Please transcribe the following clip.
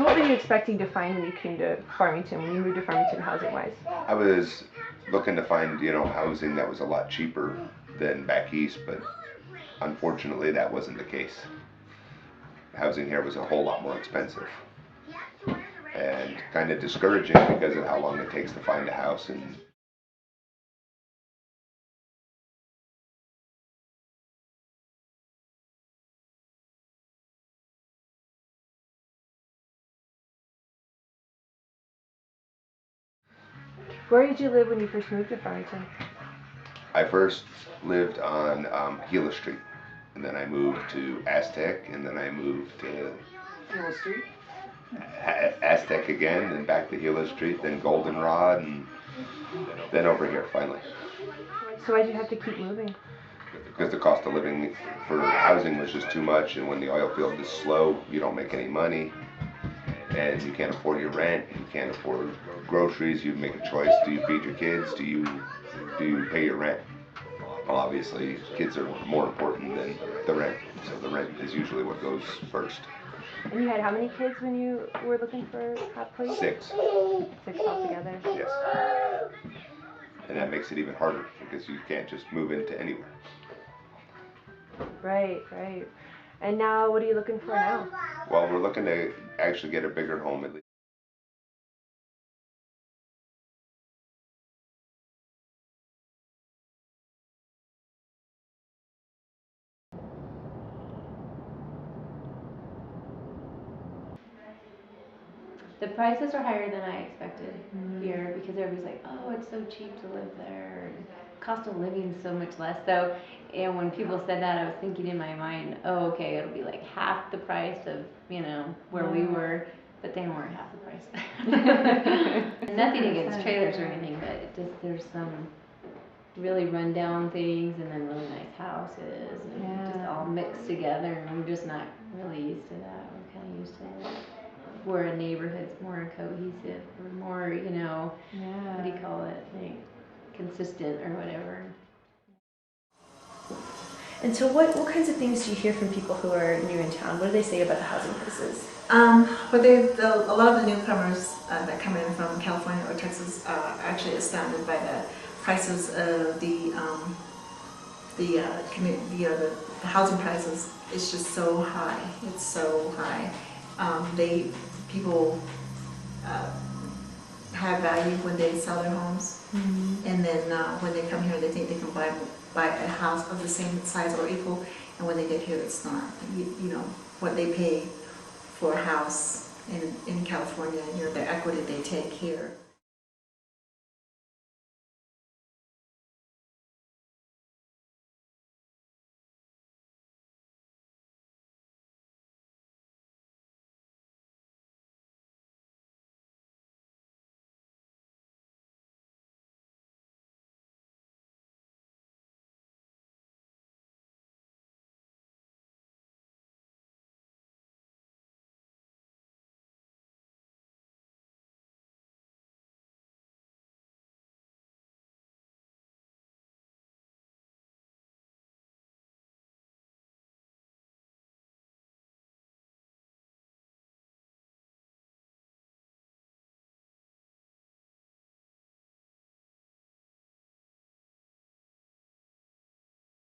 So what were you expecting to find when you came to Farmington, when you moved to Farmington housing-wise? I was looking to find, housing that was a lot cheaper than back east, but unfortunately that wasn't the case. Housing here was a whole lot more expensive and kind of discouraging because of how long it takes to find a house. And Where did you live when you first moved to Farmington? I first lived on Gila Street, and then I moved to Aztec, and then I moved to Gila Street? Aztec again, then back to Gila Street, then Goldenrod, and then over here finally. So why'd you have to keep moving? Because the cost of living for housing was just too much, and when the oil field is slow, you don't make any money, and you can't afford your rent, you can't afford groceries. You make a choice: do you feed your kids? Do you pay your rent? Well, obviously, kids are more important than the rent, so the rent is usually what goes first. And you had how many kids when you were looking for a place? 6. 6 altogether? Yes. And that makes it even harder because you can't just move into anywhere. Right, right. And now, what are you looking for now? Well, we're looking to actually get a bigger home at least. The prices are higher than I expected here because everybody's like, oh, it's so cheap to live there. And cost of living is so much less. So, and when people said that, I was thinking in my mind, oh, okay, it'll be like half the price of, where we were, but they weren't half the price. Nothing against trailers or anything, but it just there's some really run down things and then really nice houses and just all mixed together, and I'm just not really used to that. I'm kind of used to it. Where a neighborhood's more cohesive or more, what do you call it, like consistent or whatever. And so what kinds of things do you hear from people who are new in town? What do they say about the housing prices? A lot of the newcomers that come in from California or Texas are actually astounded by the prices of the housing prices. It's just so high. It's so high. People have value when they sell their homes, and then when they come here, they think they can buy a house of the same size or equal, and when they get here, it's not. What they pay for a house in California, the equity they take here.